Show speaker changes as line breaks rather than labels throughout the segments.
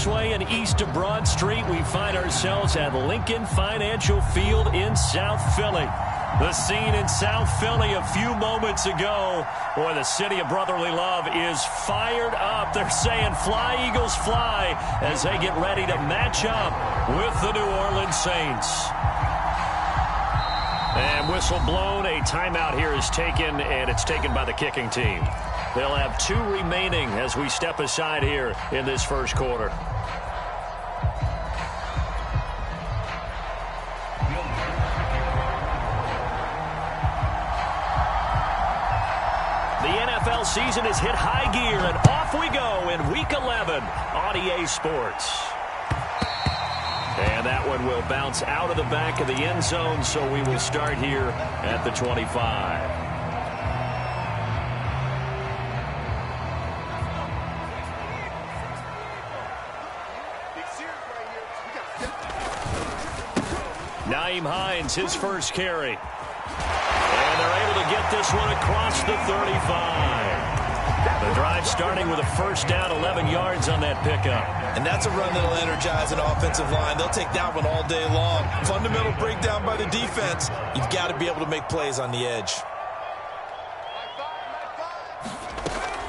this way and east of Broad Street, we find ourselves at Lincoln Financial Field in South Philly. The scene in South Philly a few moments ago. Boy, the city of brotherly love is fired up. They're saying fly, Eagles, fly, as they get ready to match up with the New Orleans Saints. And whistle blown. A timeout here is taken, and it's taken by the kicking team. They'll have 2 remaining as we step aside here in this first quarter. The NFL season has hit high gear, and off we go in Week 11 on EA Sports. And that one will bounce out of the back of the end zone, so we will start here at the 25. Nyheim Hines, his first carry. And they're able to get this one across the 35. The drive starting with a first down, 11 yards on that pickup.
And that's a run that'll energize an offensive line. They'll take that one all day long. Fundamental breakdown by the defense. You've got to be able to make plays on the edge.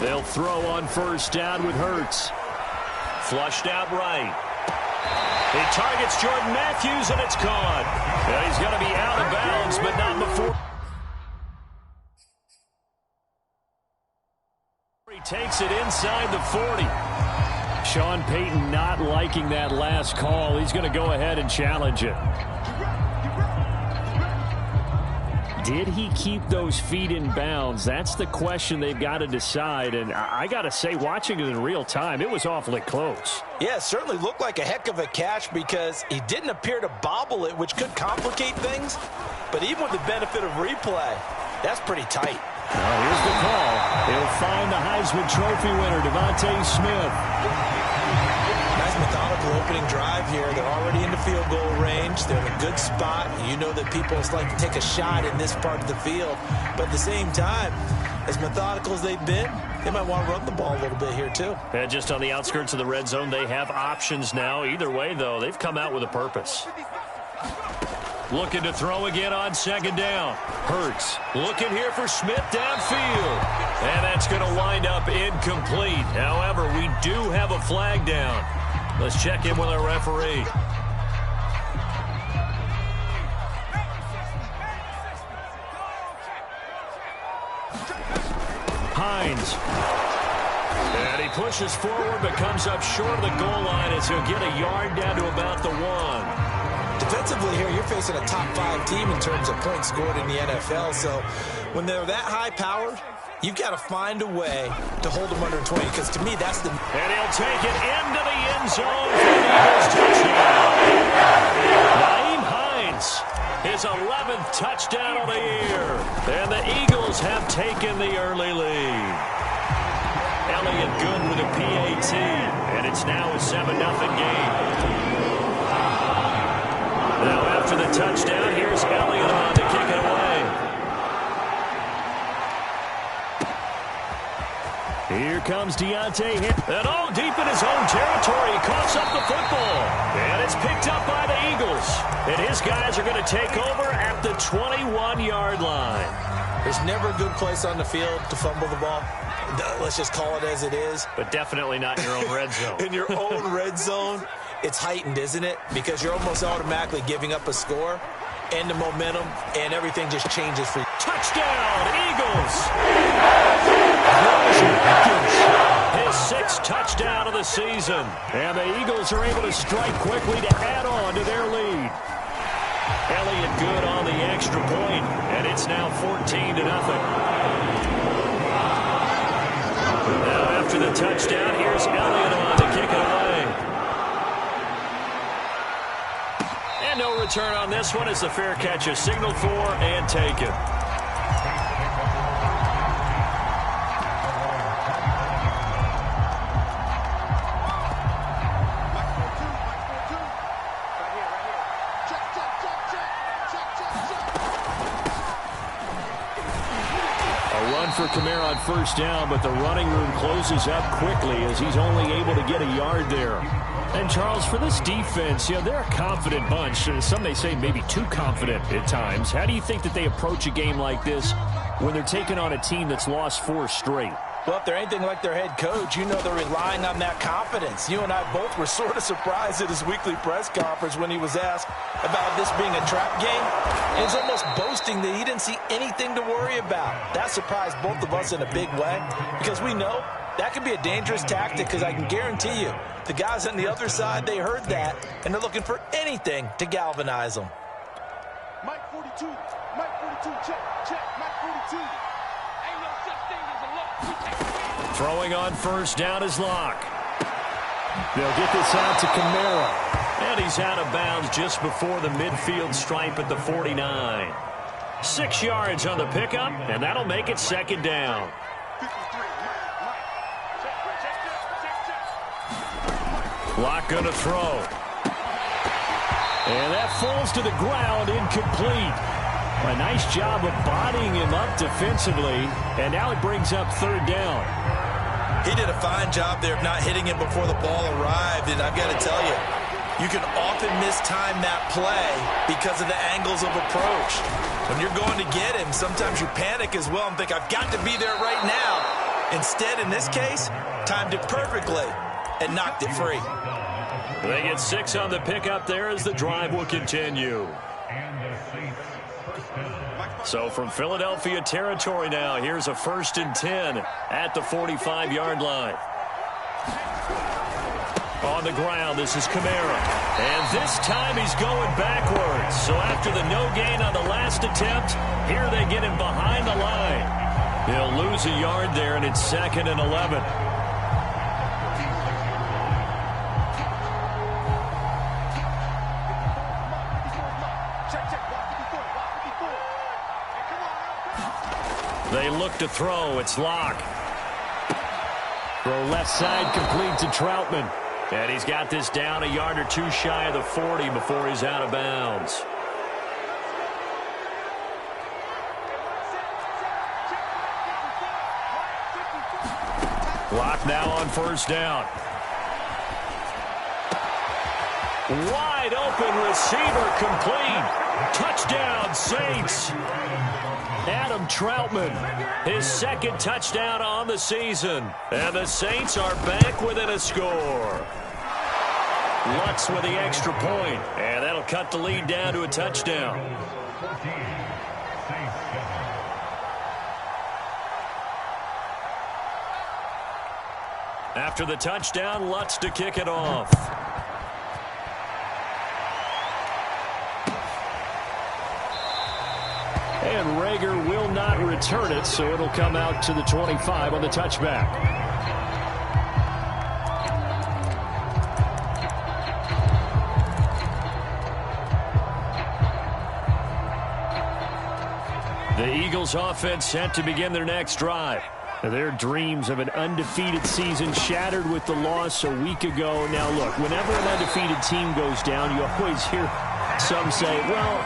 They'll throw on first down with Hurts. Flushed out right. He targets Jordan Matthews, and it's caught. And he's going to be out of bounds, but not before. He takes it inside the 40. Sean Payton not liking that last call. He's going to go ahead and challenge it. Did he keep those feet in bounds? That's the question they've got to decide. And I got to say, watching it in real time, it was awfully close.
Yeah, it certainly looked like a heck of a catch because he didn't appear to bobble it, which could complicate things. But even with the benefit of replay, that's pretty tight.
Now here's the call. He'll find the Heisman Trophy winner, Devontae Smith.
Nice methodical opening drive here. They're already in the field goal range. They're in a good spot. You know that people like to take a shot in this part of the field. But at the same time, as methodical as they've been, they might want to run the ball a little bit here too.
And just on the outskirts of the red zone, they have options now. Either way, though, they've come out with a purpose. Looking to throw again on second down. Hurts looking here for Smith downfield. And that's going to wind up incomplete. However, we do have a flag down. Let's check in with our referee. Hines. And he pushes forward but comes up short of the goal line as he'll get a yard down to about the 1.
Defensively here, you're facing a top 5 team in terms of points scored in the NFL. So when they're that high-powered, you've got to find a way to hold them under 20, because to me, that's the...
And he'll take it into the end zone for the Eagles touchdown. Nyheim Hines, his 11th touchdown of the year. And the Eagles have taken the early lead. Elliott Good with a PAT, and it's now a 7-0 game. Now after the touchdown, here's Elliott on to kick it away. Here comes Deontay Hill. And all deep in his own territory, he coughs up the football. And it's picked up by the Eagles. And his guys are going to take over at the 21-yard line.
There's never a good place on the field to fumble the ball. Let's just call it as it is.
But definitely not in your own red zone.
In your own red zone, it's heightened, isn't it? Because you're almost automatically giving up a score and the momentum, and everything just changes for you.
Touchdown, Eagles! His 6th touchdown of the season. And the Eagles are able to strike quickly to add on to their lead. Elliott Good on the extra point, and it's now 14-0. Now after the touchdown, here's Elliott on to kick it away. And no return on this one as the fair catch is signaled for and taken. For Kamara on first down, but the running room closes up quickly as he's only able to get a yard there. And, Charles, for this defense, they're a confident bunch. Some may say maybe too confident at times. How do you think that they approach a game like this when they're taking on a team that's lost 4 straight?
Well, if they're anything like their head coach, they're relying on that confidence. You and I both were sort of surprised at his weekly press conference when he was asked about this being a trap game. And he's almost boasting that he didn't see anything to worry about. That surprised both of us in a big way because we know that could be a dangerous tactic because I can guarantee you the guys on the other side, they heard that, and they're looking for anything to galvanize them.
Mike 42, check, Mike 42. Ain't no such thing as a look.
Throwing on first down is Locke. They'll get this out to Kamara. And he's out of bounds just before the midfield stripe at the 49. 6 yards on the pickup, and that'll make it second down. Locke going to throw. And that falls to the ground, incomplete. A nice job of bodying him up defensively, and now it brings up third down.
He did a fine job there of not hitting him before the ball arrived, and I've got to tell you, you can often mistime that play because of the angles of approach. When you're going to get him, sometimes you panic as well and think, I've got to be there right now. Instead, in this case, timed it perfectly and knocked it free.
They get 6 on the pickup there as the drive will continue. So from Philadelphia territory now, here's a 1st and 10 at the 45-yard line. On the ground, this is Kamara. And this time he's going backwards. So after the no gain on the last attempt, here they get him behind the line. He'll lose a yard there, and it's 2nd and 11. They look to throw. It's Locke. Throw left side, complete to Troutman. And he's got this down a yard or 2 shy of the 40 before he's out of bounds. Locke now on first down. Wide open receiver, complete. Touchdown, Saints. Adam Troutman, his 2nd touchdown on the season. And the Saints are back within a score. Lutz with the extra point, and that'll cut the lead down to a touchdown. After the touchdown, Lutz to kick it off. And Rager will not return it, so it'll come out to the 25 on the touchback. The Eagles offense set to begin their next drive. Their dreams of an undefeated season shattered with the loss a week ago. Now, look, whenever an undefeated team goes down, you always hear some say, well,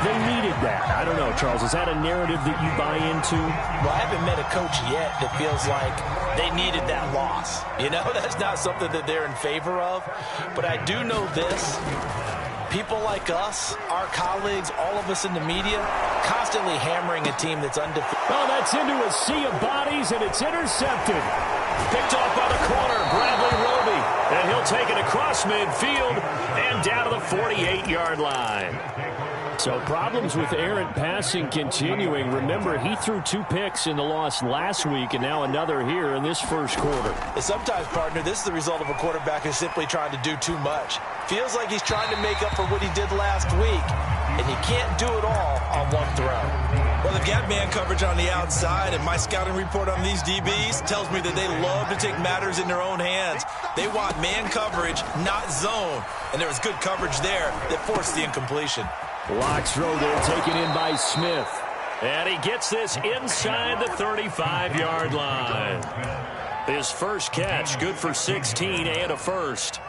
they needed that. I don't know, Charles. Is that a narrative that you buy into?
Well, I haven't met a coach yet that feels like they needed that loss. That's not something that they're in favor of. But I do know this. People like us, our colleagues, all of us in the media, constantly hammering a team that's undefeated.
Oh, that's into a sea of bodies, and it's intercepted. Picked off by the corner, Bradley Roby. And he'll take it across midfield and down to the 48-yard line. So problems with errant passing continuing. Remember, he threw 2 picks in the loss last week, and now another here in this first quarter.
And sometimes, partner, this is the result of a quarterback who's simply trying to do too much. Feels like he's trying to make up for what he did last week, and he can't do it all on one throw. Well, they've got man coverage on the outside, and my scouting report on these DBs tells me that they love to take matters in their own hands. They want man coverage, not zone, and there was good coverage there that forced the incompletion.
Locke's throw there taken in by Smith. And he gets this inside the 35-yard line. His first catch, good for 16 and a first.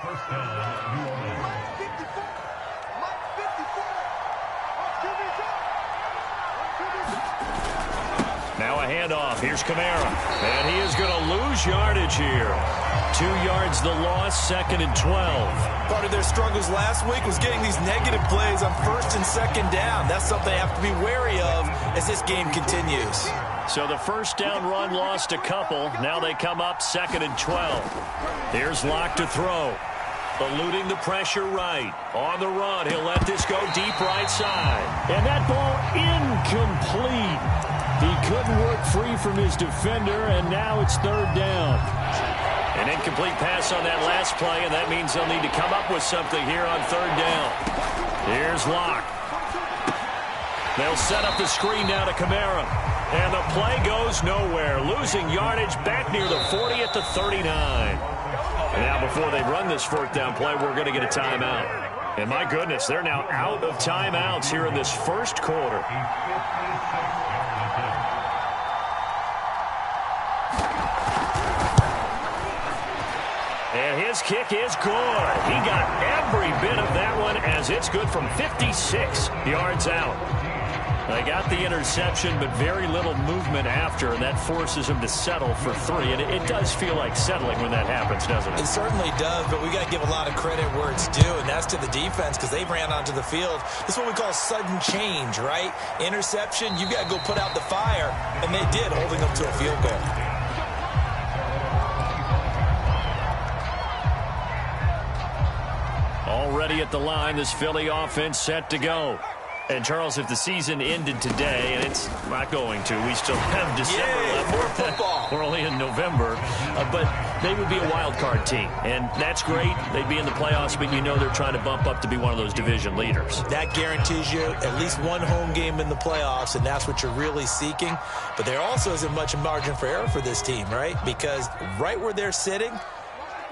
Now a handoff. Here's Kamara. And he is going to lose yardage here. 2 yards the loss, 2nd and 12.
Part of their struggles last week was getting these negative plays on 1st and 2nd down. That's something they have to be wary of as this game continues.
So the first down run lost a couple. Now they come up 2nd and 12. Here's Locke to throw. Eluding the pressure right. On the run, he'll let this go deep right side.
And that ball incomplete. He couldn't work free from his defender, and now it's 3rd down.
An incomplete pass on that last play, and that means they'll need to come up with something here on 3rd down. Here's Locke. They'll set up the screen now to Kamara. And the play goes nowhere. Losing yardage back near the 40 at the 39. And now before they run this 4th down play, we're going to get a timeout. And my goodness, they're now out of timeouts here in this 1st quarter. And his kick is good. He got every bit of that one as it's good from 56 yards out. They got the interception, but very little movement after, and that forces him to settle for 3. And it does feel like settling when that happens, doesn't it?
It certainly does, but we got to give a lot of credit where it's due, and that's to the defense because they ran onto the field. This is what we call sudden change, right? Interception, you got to go put out the fire, and they did, holding them to a field goal.
Already at the line, this Philly offense set to go. And, Charles, if the season ended today, and it's not going to, we still have December left.
More football.
We're only in November. But they would be a wild card team. And that's great. They'd be in the playoffs, but you know they're trying to bump up to be one of those division leaders.
That guarantees you at least one home game in the playoffs, and that's what you're really seeking. But there also isn't much margin for error for this team, right? Because right where they're sitting,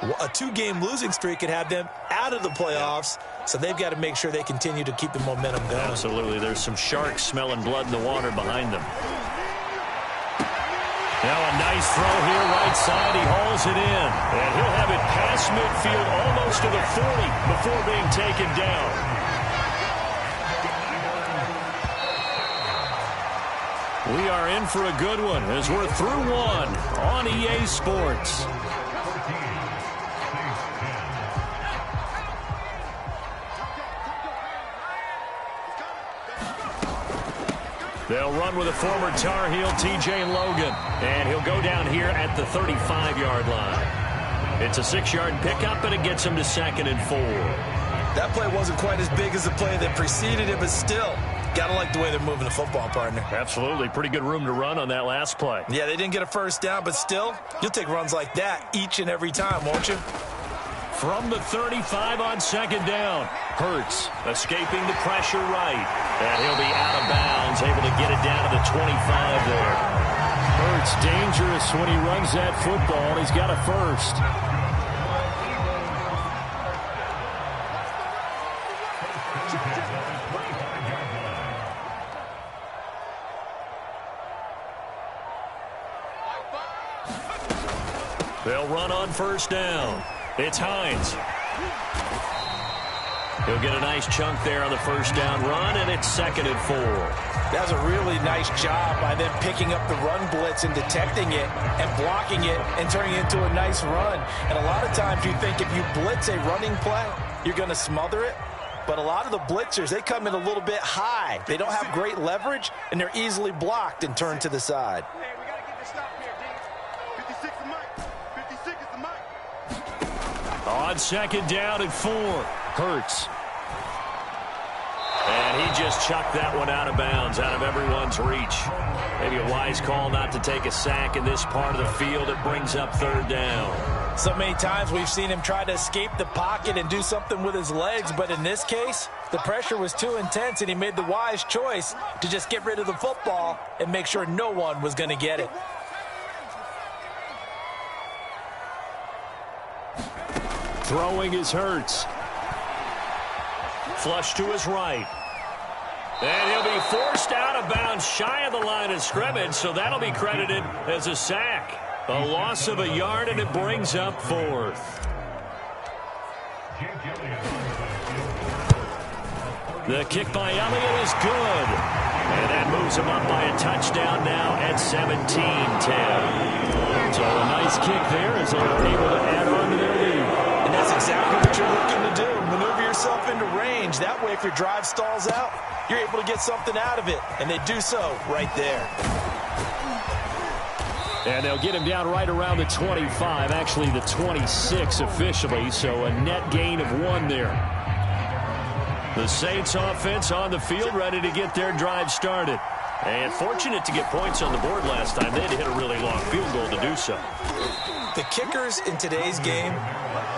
a 2-game losing streak could have them out of the playoffs, so they've got to make sure they continue to keep the momentum going.
Absolutely. There's some sharks smelling blood in the water behind them. Now a nice throw here, right side. He hauls it in. And he'll have it past midfield, almost to the 40 before being taken down. We are in for a good one as we're through one on EA Sports. They'll run with a former Tar Heel, TJ Logan. And he'll go down here at the 35-yard line. It's a 6-yard pickup, and it gets him to 2nd and 4.
That play wasn't quite as big as the play that preceded it, but still, got to like the way they're moving the football, partner.
Absolutely. Pretty good room to run on that last play.
Yeah, they didn't get a 1st down, but still, you'll take runs like that each and every time, won't you?
From the 35 on 2nd down. Hurts escaping the pressure right. And he'll be out of bounds, able to get it down to the 25 there.
Hurts dangerous when he runs that football. He's got a 1st.
They'll run on 1st down. It's Hines. He'll get a nice chunk there on the 1st down run, and it's 2nd and 4.
That was a really nice job by them picking up the run blitz and detecting it and blocking it and turning it into a nice run. And a lot of times you think if you blitz a running play, you're going to smother it. But a lot of the blitzers, they come in a little bit high. They don't have great leverage, and they're easily blocked and turned to the side.
Hey, we got to get this stop here, D. 56 is Mike. 56 is the Mike.
On 2nd down and 4. Hurts. And he just chucked that one out of bounds, out of everyone's reach. Maybe a wise call not to take a sack in this part of the field. It brings up 3rd down.
So many times we've seen him try to escape the pocket and do something with his legs, but in this case, the pressure was too intense, and he made the wise choice to just get rid of the football and make sure no one was going to get it.
Throwing is Hurts. Flush to his right. And he'll be forced out of bounds shy of the line of scrimmage, so that'll be credited as a sack. A loss of a yard, and it brings up 4th. The kick by Elliott is good. And that moves him up by a touchdown now at 17-10. So a nice kick there as they are able to add on to their lead.
And that's exactly what you're looking to do. Maneuver yourself into range. That way, if your drive stalls out, you're able to get something out of it. And they do so right there.
And they'll get him down right around the 25, actually the 26 officially, so a net gain of 1 there.
The Saints offense on the field, ready to get their drive started. And fortunate to get points on the board last time. They had to hit a really long field goal to do so.
The kickers in today's game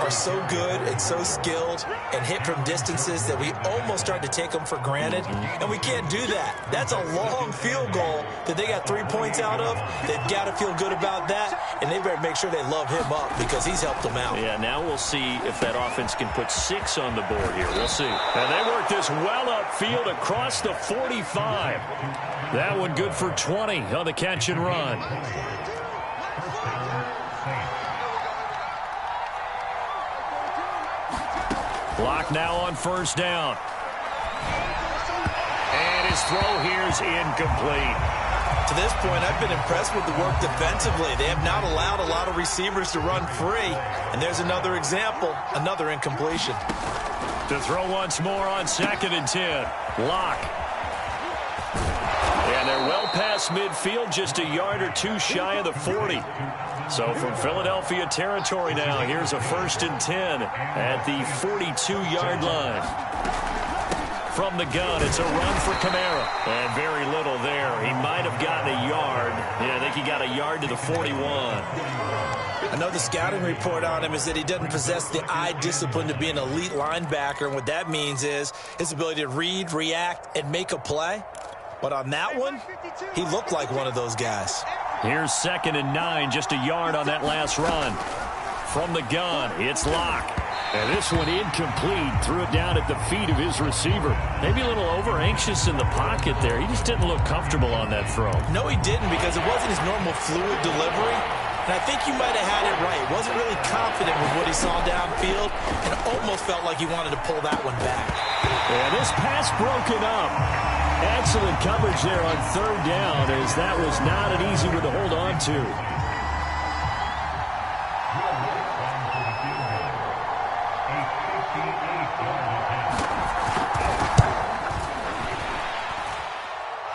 are so good and so skilled and hit from distances that we almost start to take them for granted, and we can't do that. That's a long field goal that they got 3 points out of. They've got to feel good about that, and they better make sure they love him up because he's helped them out.
Yeah, now we'll see if that offense can put 6 on the board here. We'll see. And they work this well upfield across the 45. That one good for 20 on the catch and run. Clock now on first down. And his throw here is incomplete.
To this point, I've been impressed with the work defensively. They have not allowed a lot of receivers to run free. And there's another example, another incompletion.
To throw once more on 2nd and 10. Lock. And they're well past midfield, just a yard or 2 shy of the 40. So from Philadelphia territory now, here's a 1st and 10 at the 42-yard line. From the gun, it's a run for Kamara. And very little there. He might have gotten a yard. Yeah, I think he got a yard to the 41.
I know the scouting report on him is that he doesn't possess the eye discipline to be an elite linebacker. And what that means is his ability to read, react, and make a play. But on that one, he looked like one of those guys.
Here's 2nd and 9, just a yard on that last run. From the gun, it's Lock.
And this one incomplete. Threw it down at the feet of his receiver.
Maybe a little over-anxious in the pocket there. He just didn't look comfortable on that throw.
No, he didn't, because it wasn't his normal fluid delivery. And I think you might have had it right. Wasn't really confident with what he saw downfield and almost felt like he wanted to pull that one back.
And this pass broken up. Excellent coverage there on 3rd down, as that was not an easy one to hold on to.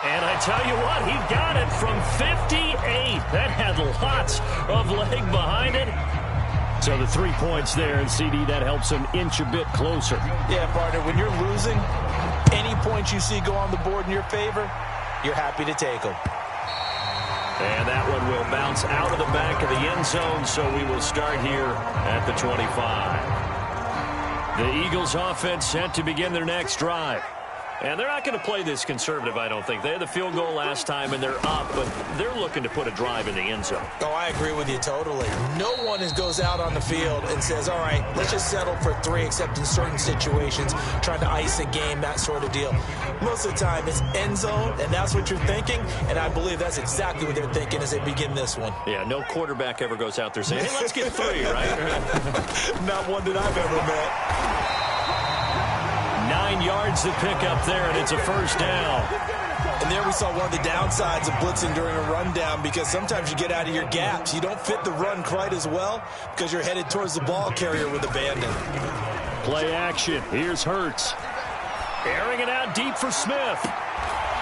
And I tell you what, he got it from 58. That had lots of leg behind it.
So the 3 points there, and CD, that helps him inch a bit closer.
Yeah, partner, when you're losing, any points you see go on the board in your favor, you're happy to take them.
And that one will bounce out of the back of the end zone, so we will start here at the 25. The Eagles offense set to begin their next drive. And they're not going to play this conservative, I don't think. They had the field goal last time, and they're up, but they're looking to put a drive in the end zone.
Oh, I agree with you totally. No one goes out on the field and says, all right, let's just settle for 3, except in certain situations, trying to ice a game, that sort of deal. Most of the time, it's end zone, and that's what you're thinking, and I believe that's exactly what they're thinking as they begin this one.
Yeah, no quarterback ever goes out there saying, hey, let's get 3, right?
Not one that I've ever met.
9 yards to pick up there, and it's a 1st down.
And there we saw one of the downsides of blitzing during a rundown, because sometimes you get out of your gaps. You don't fit the run quite as well because you're headed towards the ball carrier with abandon.
Play action. Here's Hurts.
Airing it out deep for Smith.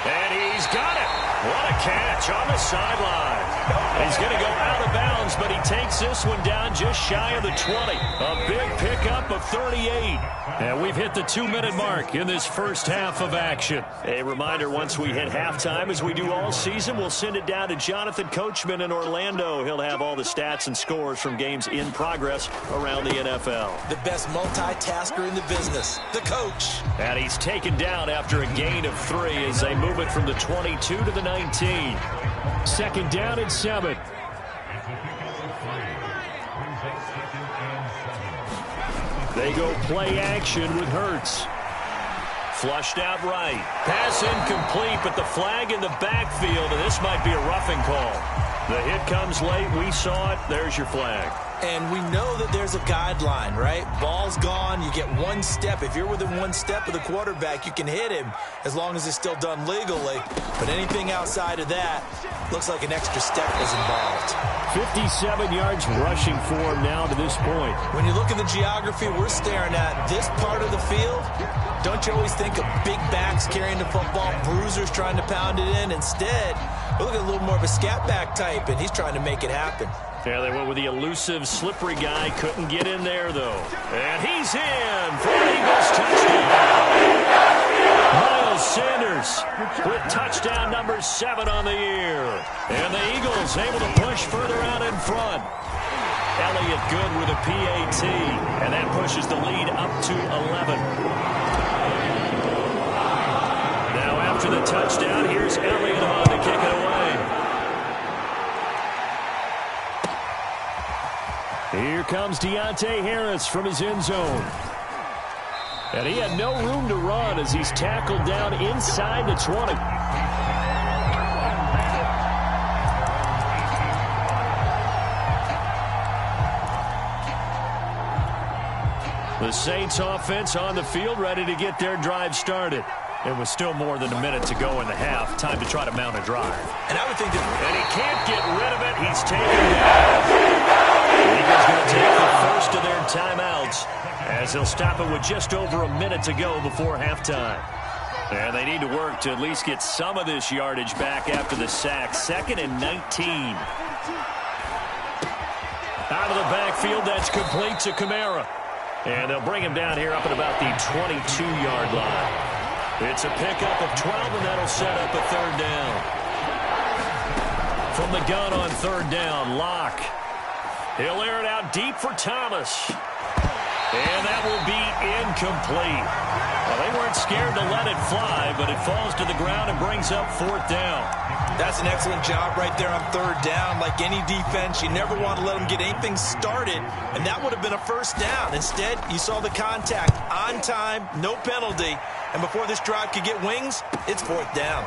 And he's got it. What a catch on the sideline. He's going to go out of bounds, but he takes this one down just shy of the 20. A big pickup of 38. And we've hit the 2-minute mark in this first half of action. A reminder, once we hit halftime, as we do all season, we'll send it down to Jonathan Coachman in Orlando. He'll have all the stats and scores from games in progress around the NFL.
The best multitasker in the business, the coach.
And he's taken down after a gain of 3 as they move it from the 22 to the 19.
2nd down and 7. They go play action with Hurts.
Flushed out right. Pass incomplete, but the flag in the backfield, and this might be a roughing call. The hit comes late. We saw it. There's your flag.
And we know that there's a guideline, right? Ball's gone, you get one step. If you're within one step of the quarterback, you can hit him as long as it's still done legally. But anything outside of that looks like an extra step was involved.
57 yards rushing for him now to this point.
When you look at the geography we're staring at, this part of the field, don't you always think of big backs carrying the football, bruisers trying to pound it in? Instead, we look at a little more of a scat back type, and he's trying to make it happen.
Yeah, they went with the elusive, slippery guy. Couldn't get in there, though. And he's in for an Eagles touchdown. Miles Sanders with touchdown number 7 on the year. And the Eagles able to push further out in front. Elliott good with a PAT. And that pushes the lead up to 11. Now after the touchdown, here's Elliott on to kick it away. Here comes Deontay Harris from his end zone. And he had no room to run as he's tackled down inside the 20. The Saints offense on the field ready to get their drive started. It was still more than a minute to go in the half. Time to try to mount a drive.
And I would think that...
And he can't get rid of it. He's taken down. The Eagles going to take the first of their timeouts as they'll stop it with just over a minute to go before halftime. And they need to work to at least get some of this yardage back after the sack. 2nd and 19. Out of the backfield, that's complete to Kamara. And they'll bring him down here up at about the 22-yard line. It's a pickup of 12, and that'll set up a 3rd down. From the gun on 3rd down, Locke. He'll air it out deep for Thomas. And that will be incomplete. Well, they weren't scared to let it fly, but it falls to the ground and brings up 4th down.
That's an excellent job right there on 3rd down. Like any defense, you never want to let them get anything started, and that would have been a 1st down. Instead, you saw the contact on time, no penalty, and before this drive could get wings, it's 4th down.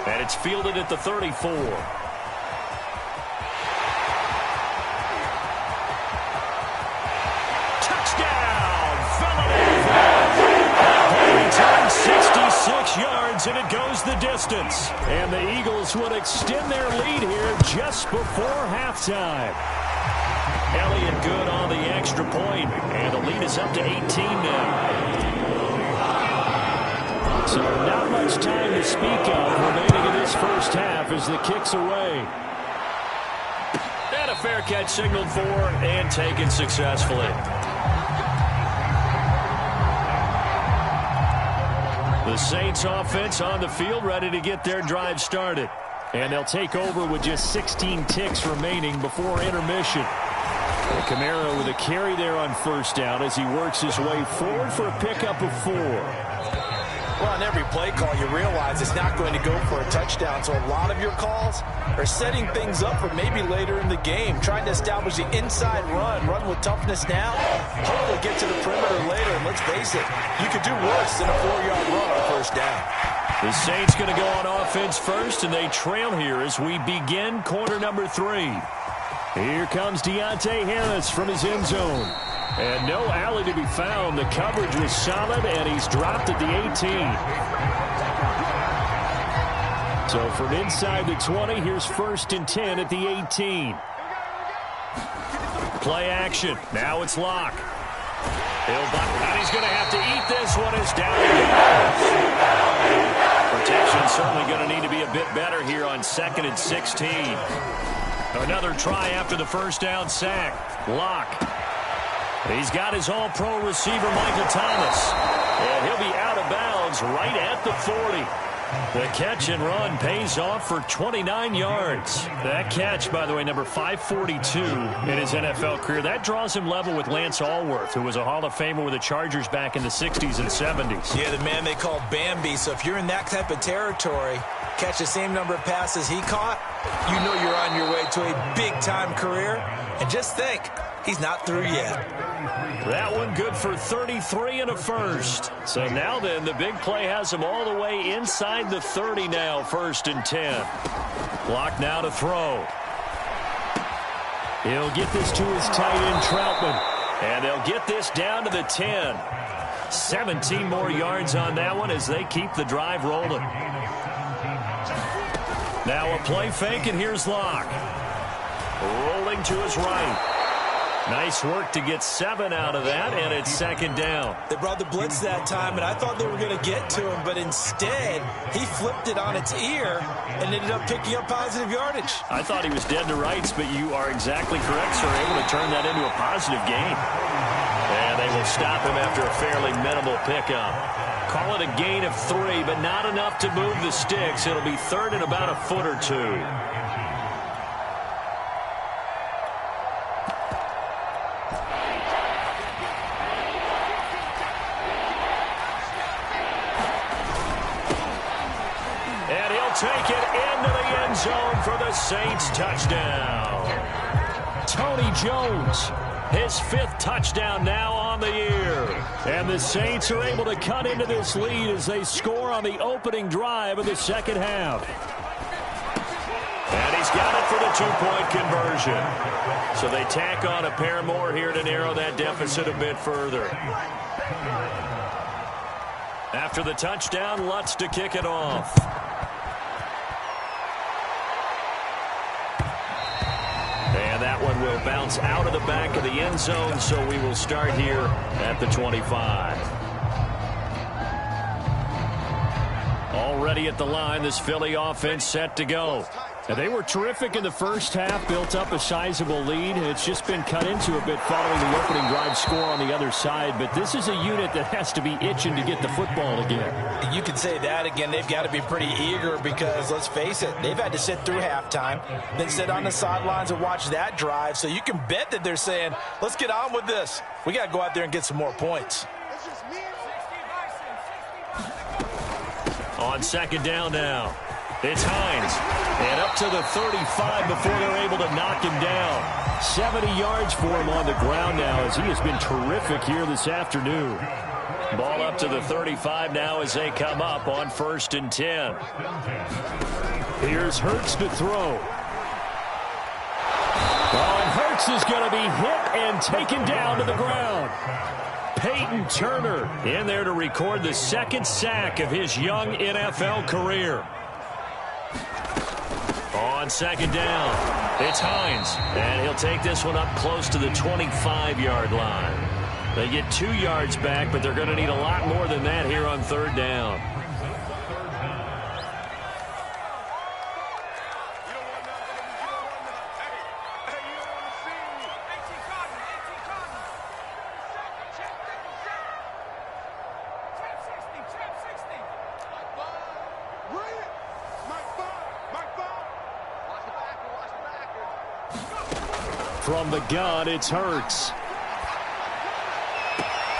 And it's fielded at the 34. Return 66 yards, and it goes the distance. And the Eagles would extend their lead here just before halftime. Elliott good on the extra point, and the lead is up to 18 now. So not much time to speak of remaining in this first half as the kick's away. And a fair catch signaled for and taken successfully. The Saints offense on the field ready to get their drive started. And they'll take over with just 16 ticks remaining before intermission. And Kamara with a carry there on 1st down as he works his way forward for a pickup of 4.
Well, on every play call, you realize it's not going to go for a touchdown. So a lot of your calls are setting things up for maybe later in the game, trying to establish the inside run with toughness now, hopefully get to the perimeter later. And let's face it, you could do worse than a 4-yard run on 1st down.
The Saints going to go on offense first, and they trail here as we begin quarter number 3. Here comes Deontay Harris from his end zone. And no alley to be found. The coverage was solid, and he's dropped at the 18. So from inside the 20, here's 1st and 10 at the 18. Play action. Now it's Locke. And he's going to have to eat this one. It's down. Protection certainly going to need to be a bit better here on 2nd and 16. Another try after the 1st down sack. Locke. He's got his all-pro receiver, Michael Thomas. And he'll be out of bounds right at the 40. The catch and run pays off for 29 yards. That catch, by the way, number 542 in his NFL career. That draws him level with Lance Allworth, who was a Hall of Famer with the Chargers back in the 60s and 70s.
Yeah, the man they call Bambi. So if you're in that type of territory, catch the same number of passes he caught, you know you're on your way to a big-time career. And just think, he's not through yet.
That one good for 33 and a 1st. So now then, the big play has him all the way inside the 30 now, 1st and 10. Clock now to throw.
He'll get this to his tight end, Troutman.
And they'll get this down to the 10. 17 more yards on that one as they keep the drive rolling. Now a play fake, and here's Locke. Rolling to his right. Nice work to get 7 out of that, and it's second down.
They brought the blitz that time, and I thought they were going to get to him, but instead, he flipped it on its ear and ended up picking up positive yardage.
I thought he was dead to rights, but you are exactly correct, sir. Able to turn that into a positive gain. And they will stop him after a fairly minimal pickup. Call it a gain of 3, but not enough to move the sticks. It'll be third and about a foot or two. Take it into the end zone for the Saints touchdown.
Tony Jones,
his 5th touchdown now on the year.
And the Saints are able to cut into this lead as they score on the opening drive of the second half.
And he's got it for the 2-point conversion. So they tack on a pair more here to narrow that deficit a bit further. After the touchdown, Lutz to kick it off. And that one will bounce out of the back of the end zone, so we will start here at the 25. Already at the line, this Philly offense set to go.
Now, they were terrific in the first half, built up a sizable lead, and it's just been cut into a bit following the opening drive score on the other side. But this is a unit that has to be itching to get the football again.
You could say that again. They've got to be pretty eager because, let's face it, they've had to sit through halftime, then sit on the sidelines and watch that drive. So you can bet that they're saying, let's get on with this. We got to go out there and get some more points.
On second down now, it's Hines. And up to the 35 before they're able to knock him down.
70 yards for him on the ground now as he has been terrific here this afternoon.
Ball up to the 35 now as they come up on 1st and 10.
Here's Hurts to throw. Oh, and Hurts is going to be hit and taken down to the ground. Peyton Turner in there to record the 2nd sack of his young NFL career.
On second down, it's Hines, and he'll take this one up close to the 25-yard line. They get 2 yards back, but they're going to need a lot more than that here on 3rd down.
From the gun, it's Hurts.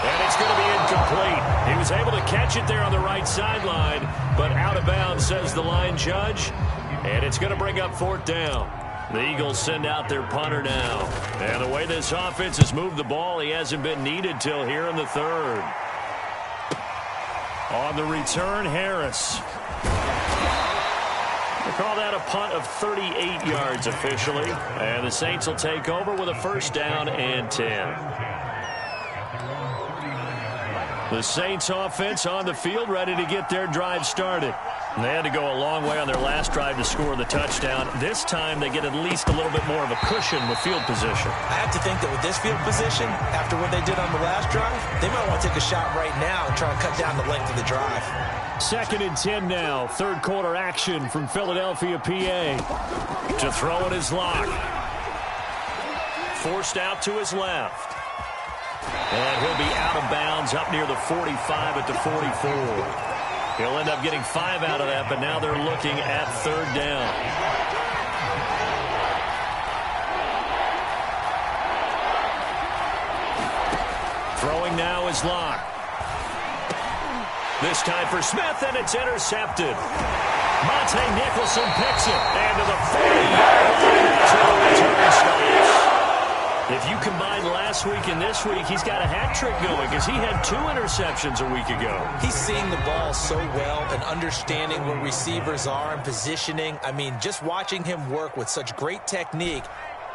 And it's going to be incomplete. He was able to catch it there on the right sideline, but out of bounds, says the line judge. And it's going to bring up 4th down. The Eagles send out their punter now. And the way this offense has moved the ball, he hasn't been needed till here in the 3rd. On the return, Harris. We'll call that a punt of 38 yards officially. And the Saints will take over with a 1st down and 10. The Saints offense on the field ready to get their drive started. They had to go a long way on their last drive to score the touchdown. This time they get at least a little bit more of a cushion with field position.
I have to think that with this field position, after what they did on the last drive, they might want to take a shot right now and try to cut down the length of the drive.
2nd and 10 now. 3rd quarter action from Philadelphia, PA.
To throw it is Locke. Forced out to his left. And he'll be out of bounds up near the 45 at the 44. He'll end up getting 5 out of that, but now they're looking at 3rd down. Throwing now is Locke. This time for Smith, and it's intercepted. Monte Nicholson picks it, and to the 40-yard line, that's where the return starts. If you combine last week and this week, he's got a hat trick going because he had 2 interceptions a week ago.
He's seeing the ball so well and understanding where receivers are and positioning. I mean, just watching him work with such great technique,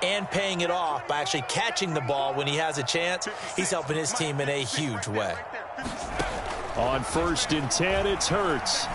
and paying it off by actually catching the ball when he has a chance. He's helping his team in a huge way.
On 1st and 10, it's Hurts.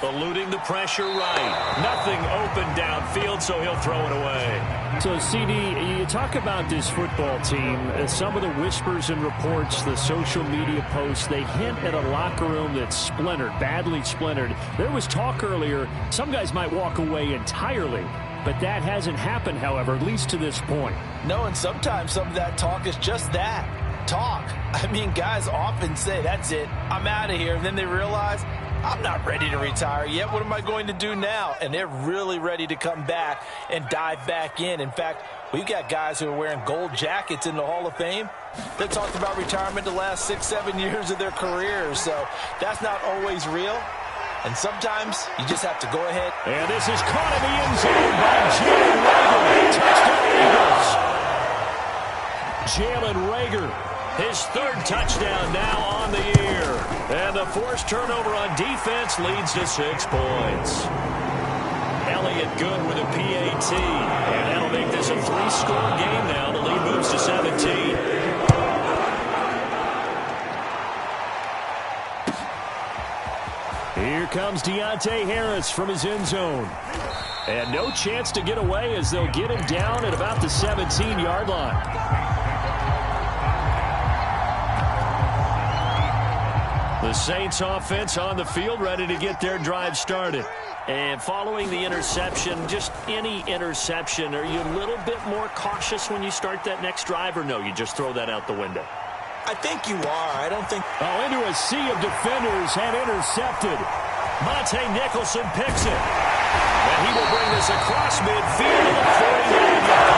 Eluding the pressure right. Nothing open downfield, so he'll throw it away.
So, CD, you talk about this football team. Some of the whispers and reports, the social media posts, they hint at a locker room that's splintered, badly splintered. There was talk earlier, some guys might walk away entirely. But that hasn't happened, however, at least to this point.
No, and sometimes some of that talk is just that, talk. I mean, guys often say, that's it, I'm out of here. And then they realize, I'm not ready to retire yet. What am I going to do now? And they're really ready to come back and dive back in. In fact, we've got guys who are wearing gold jackets in the Hall of Fame that talked about retirement the last 6-7 years of their careers. So that's not always real. And sometimes you just have to go ahead.
And this is caught in the end zone by Jalen Reagor. Touchdown, Eagles. Jalen Reagor, his 3rd touchdown now on the year. And the forced turnover on defense leads to 6 points. Elliott good with a PAT. And that'll make this a 3-score game now. The lead moves to 17. Here comes Deontay Harris from his end zone. And no chance to get away as they'll get him down at about the 17-yard line. The Saints offense on the field ready to get their drive started. And following the interception, just any interception, are you a little bit more cautious when you start that next drive, or no, you just throw that out the window?
I think you are. I don't think.
Oh, into a sea of defenders and intercepted.
Monte Nicholson picks it. And he will bring this across midfield to the 49-yard